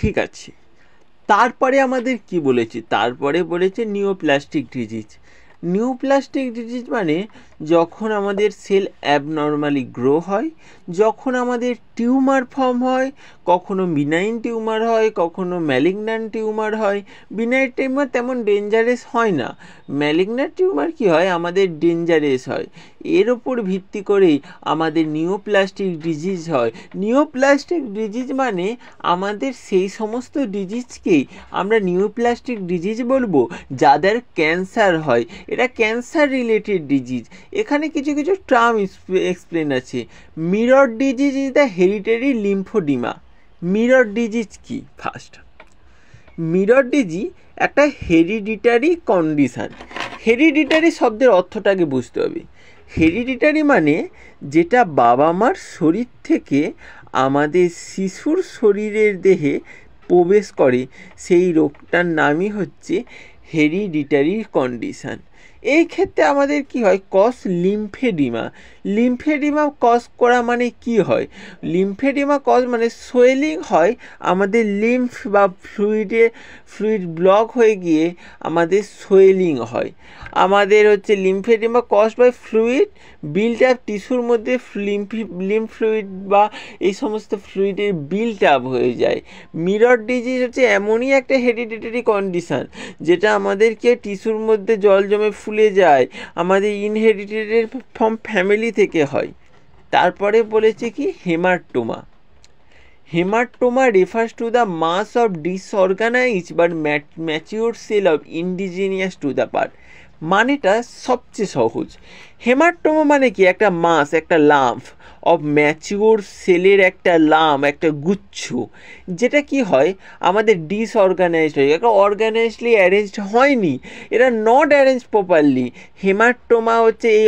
ঠিক আছে, তারপরে আমাদের কি বলেছে, তারপরে বলেছে নিওপ্লাস্টিক ডিজিজ। নিওপ্লাস্টিক ডিজিজ মানে যখন আমাদের সেল অ্যাবনর্মালি গ্রো হয়, যখন আমাদের টিউমার ফর্ম হয়, কখনো বিনাইন টিউমার হয়, কখনো ম্যালিগন্যান্ট টিউমার হয়। বিনাইন টিউমার তেমন ডেঞ্জারাস হয় না, ম্যালিগন্যান্ট টিউমার কি হয় আমাদের ডেঞ্জারাস হয়। এর ওপর ভিত্তি করেই আমাদের নিওপ্লাস্টিক ডিজিজ হয়। নিওপ্লাস্টিক ডিজিজ মানে আমাদের সেই সমস্ত ডিজিজকেই আমরা নিওপ্লাস্টিক ডিজিজ বলবো যাদের ক্যান্সার হয়। এটা ক্যান্সার রিলেটেড ডিজিজ। এখানে কিছু কিছু টার্ম এক্সপ্লেন আছে। Mirror disease is the hereditary lymphoedema. Mirror disease কি? ফার্স্ট, মিরর ডিজিজ একটা হেরিডিটারি কন্ডিশান। হেরিডিটারি শব্দের অর্থটাকে বুঝতে হবে। হেরিডিটারি মানে যেটা বাবা মার শরীর থেকে আমাদের শিশুর শরীরের দেহে প্রবেশ করে, সেই রোগটার নামই হচ্ছে হেরিডিটারি কন্ডিশান। এই ক্ষেত্রে আমাদের কি হয়, কজ লিম্ফেডিমা। লিম্ফেডিমা কজ করা মানে কি হয়, লিম্ফেডিমা কজ মানে সোয়েলিং হয় আমাদের লিম্ফ বা ফ্লুইড ব্লক হয়ে গিয়ে আমাদের সোয়েলিং হয়। আমাদের হচ্ছে lymphoedema cause by fluid build up টিস্যুর মধ্যে, লিম্ফ ফ্লুইড বা এই সমস্ত ফ্লুইডের বিল্ড আপ হয়ে যায়। মিরর ডিজিজ হচ্ছে এমনই একটা হেরিডিটারি কন্ডিশান যেটা আমাদেরকে টিস্যুর মধ্যে জল জমে ফুলে যায়, আমাদের ইনহেরিটেড ফ্রম ফ্যামিলি থেকে হয়। তারপরে বলেছে কি haematoma. Haematoma refers to the mass of disorganized but mature cell of indigenous to the part। মানেটা সবচেয়ে সহজ। হেমাটোমা মানে কি, একটা মাস, একটা লাম্প অফ ম্যাচিওর সেলের একটা একটা গুচ্ছ, যেটা কি হয় আমাদের ডিসঅর্গানাইজড হয়, একটা অর্গানাইজলি অ্যারেঞ্জড হয়নি, এটা নট অ্যারেঞ্জ প্রপারলি। হেমাটোমা হচ্ছে এই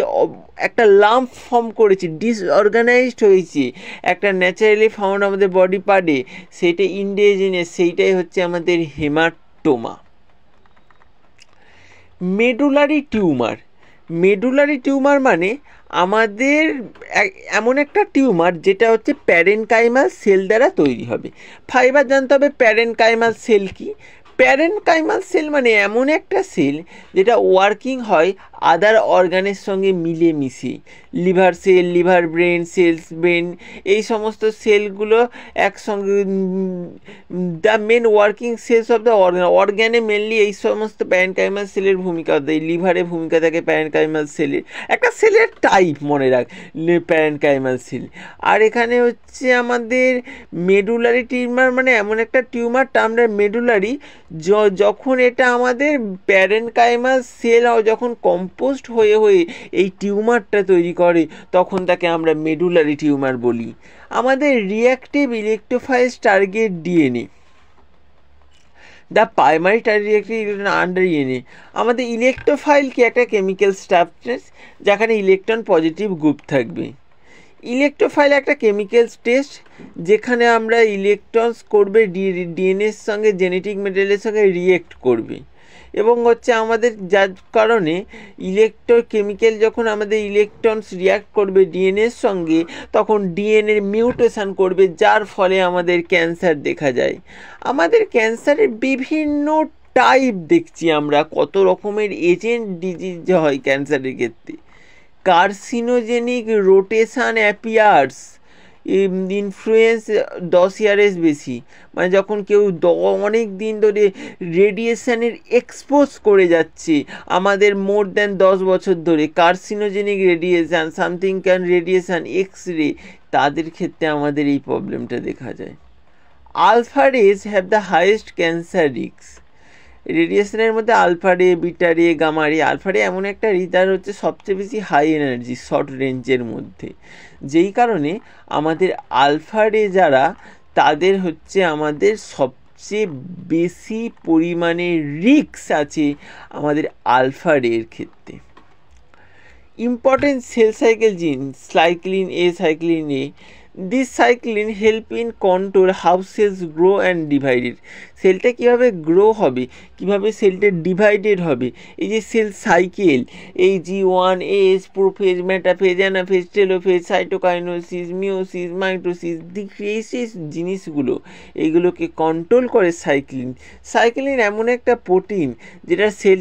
একটা লাম্প ফর্ম করেছে, ডিসঅর্গানাইজড হয়েছে, একটা ন্যাচারালি ফাউন্ড আমাদের বডি পার্টে, সেইটা ইন্ডিজিনিয়াস, সেইটাই হচ্ছে আমাদের haematoma. Medullary tumour. Medullary tumour মানে আমাদের এমন একটা টিউমার যেটা হচ্ছে প্যারেনকাইমাল সেল দ্বারা তৈরি হবে। ফাইবার জানতে হবে প্যারেনকাইমাল সেল কি। প্যারেনকাইমাল সেল মানে এমন একটা সেল যেটা ওয়ার্কিং হয় আদার অর্গানের সঙ্গে মিলেমিশে। Liver cell, liver brain cells, brain, এই সমস্ত সেলগুলো একসঙ্গে, the main working cells of the অর্গানে মেনলি এই সমস্ত প্যারেনকাইমাল সেলের ভূমিকা দেয়। লিভারে ভূমিকা থাকে প্যারেনকাইমাল সেলের, একটা সেলের টাইপ মনে রাখ প্যারেনকাইমাল সেল। আর এখানে হচ্ছে আমাদের মেডুলারি টিউমার মানে এমন একটা টিউমারটা আমরা মেডুলারি, যখন এটা আমাদের প্যারেনকাইমাল সেল যখন কম্পোস্ট হয়ে এই টিউমারটা তৈরি করে, তখন তাকে আমরা মেডুলারি টিউমার বলি। আমাদের reactive electrophiles target DNA, the primary target under DNA. আমাদের ইলেকট্রোফাইল কি একটা কেমিক্যাল সাবস্টেন্স যেখানে ইলেকট্রন পজিটিভ গ্রুপ থাকবে। ইলেকট্রোফাইল একটা কেমিক্যাল টেস্ট যেখানে আমরা ইলেকট্রনস করবে ডিএনএর সঙ্গে, জেনেটিক মেটেরিয়ালের সঙ্গে রিয়েক্ট করবে, এবং হচ্ছে আমাদের যার কারণে কেমিক্যাল যখন আমাদের ইলেকট্রনস রিয়াক্ট করবে ডিএনএর সঙ্গে, তখন ডিএনএর মিউটেশন করবে, যার ফলে আমাদের ক্যান্সার দেখা যায়। আমাদের ক্যান্সারের বিভিন্ন টাইপ দেখছি আমরা, কত রকমের এজেন্ট ডিজিজ হয় ক্যান্সারের ক্ষেত্রে। কার্সিনোজেনিক রোটেশন অ্যাপিয়ার্স ইনফ্লুয়েন্স 10 ইয়ারের বেশি, মানে যখন কেউ অনেক দিন ধরে রেডিয়েশনের এক্সপোজ করে যাচ্ছে আমাদের মোর দ্যান 10 বছর ধরে, carcinogenic radiation, something can radiation, x ray, তাদের ক্ষেত্রে আমাদের এই প্রবলেমটা দেখা যায়। Alpha rays have the highest cancer risk. রেডিয়েশনের মধ্যে আলফা রে, বিটা রে, গামা রে। আলফা রে এমন একটা রিডার হচ্ছে সবচেয়ে বেশি হাই এনার্জি শর্ট রেঞ্জের মধ্যে, যেই কারণে আমাদের আলফা রে যারা, তাদের হচ্ছে আমাদের সবচেয়ে বেশি পরিমাণে রিস্ক আছে আমাদের আলফা রের ক্ষেত্রে। Important cell cycle gene, cyclin A, cyclin A, this cyclin help in control how cells grow and divided. সেলটা কীভাবে গ্রো হবে, কীভাবে সেলটা ডিভাইডেড হবে, এই যে সেল সাইকেল, এই G1S prophase, metaphase, anaphase, telophase, cytokinesis, meiosis, mitosis, ডিক্রিয়েসিস জিনিসগুলো, এইগুলোকে কন্ট্রোল করে সাইক্লিন। সাইক্লিন এমন একটা প্রোটিন যেটা সেল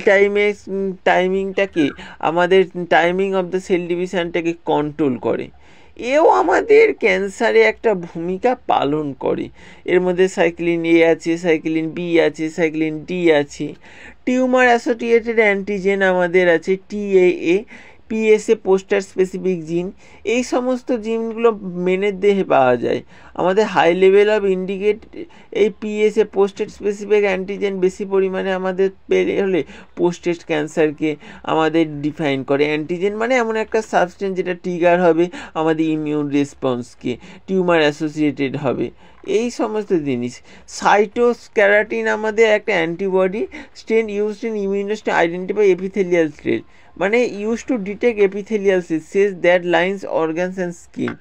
টাইমিংটাকে, আমাদের টাইমিং অফ দ্য সেল ডিভিশনটাকে কন্ট্রোল করে। এও আমাদের ক্যান্সারে একটা ভূমিকা পালন করে। এর মধ্যে সাইক্লিন এ আছে, সাইক্লিন বি আছে, সাইক্লিন ডি আছে। টিউমার অ্যাসোসিয়েটেড অ্যান্টিজেন আমাদের আছে TAA, PSA পোস্টার স্পেসিফিক জিন। এই সমস্ত জিনগুলো মেনের দেহে পাওয়া যায়। আমাদের হাই লেভেল অফ ইন্ডিকেট এই PSA পোস্টেড স্পেসিফিক অ্যান্টিজেন বেশি পরিমাণে আমাদের পেলে হলে পোস্টেড ক্যান্সারকে আমাদের ডিফাইন করে। অ্যান্টিজেন মানে এমন একটা সাবস্টেন্স যেটা ট্রিগার হবে আমাদের ইমিউন রেসপন্সকে, টিউমার অ্যাসোসিয়েটেড হবে, এই সমস্ত জিনিস। সাইটোস্ক্যারাটিন আমাদের একটা অ্যান্টিবডি স্টেন ইউজড ইন ইমিউনোস টু আইডেন্টিফাই এপিথেলিয়াল সেল, মানে use to detect epithelial cells that lines organs and skin.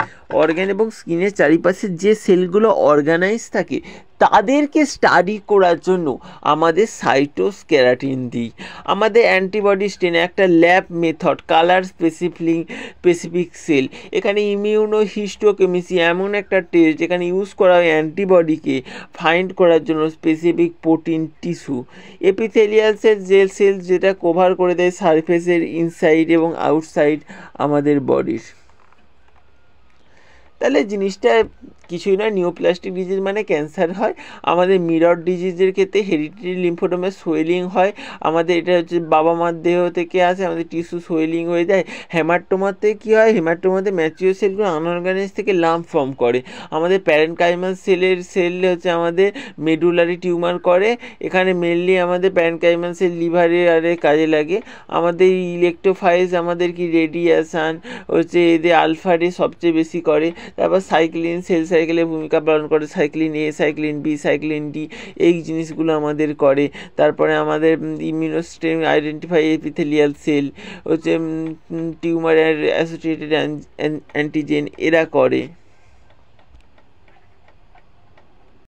Organ এবং স্কিনের চারিপাশে যে সেলগুলো অর্গানাইজ থাকে তাদেরকে স্টাডি করার জন্য আমাদের সাইটোস্ক্যারাটিন দিই। আমাদের অ্যান্টিবডি স্টেন একটা lab method, colour specific cell. এখানে ইমিউনো হিস্টোকেমিস্ট্রি এমন একটা টেস্ট যেখানে ইউজ করা হয় অ্যান্টিবডিকে ফাইন্ড করার জন্য specific protein tissue. Epithelial cell যেটা কভার করে দেয় সারফেসের ইনসাইড এবং আউটসাইড আমাদের বডির। তাহলে জিনিসটা কিছুই না, নিওপ্লাস্টিক ডিজিজ মানে ক্যান্সার হয়। আমাদের মিরর ডিজিজের ক্ষেত্রে হেরিডিটারি লিম্ফোডোমের সোয়েলিং হয়। আমাদের এটা হচ্ছে বাবা মার দেহ থেকে আসে, আমাদের টিস্যু সোয়েলিং হয়ে যায়। হেমাটোমাতে কী হয়, হেমাটোমাতে ম্যাচিওর সেলগুলো আনঅর্গানাইজ থেকে লাম্প ফর্ম করে। আমাদের প্যারেনকাইমাল সেল হচ্ছে আমাদের মেডুলারি টিউমার করে। এখানে মেনলি আমাদের প্যারেনকাইমাল সেল লিভারে কাজে লাগে। আমাদের ইলেকট্রোফাইজ আমাদের কি রেডিয়েশান হচ্ছে এদের আলফা রে সবচেয়ে বেশি করে। তারপর সাইক্লিন সেল সাইকেলের ভূমিকা পালন করে, cyclin A, cyclin B, cyclin D, এই জিনিসগুলো আমাদের করে। তারপরে আমাদের ইমিউনোস্টেম আইডেন্টিফাই এপিথেলিয়াল সেল হচ্ছে টিউমার অ্যাসোসিয়েটেড অ্যান্টিজেন এরা করে।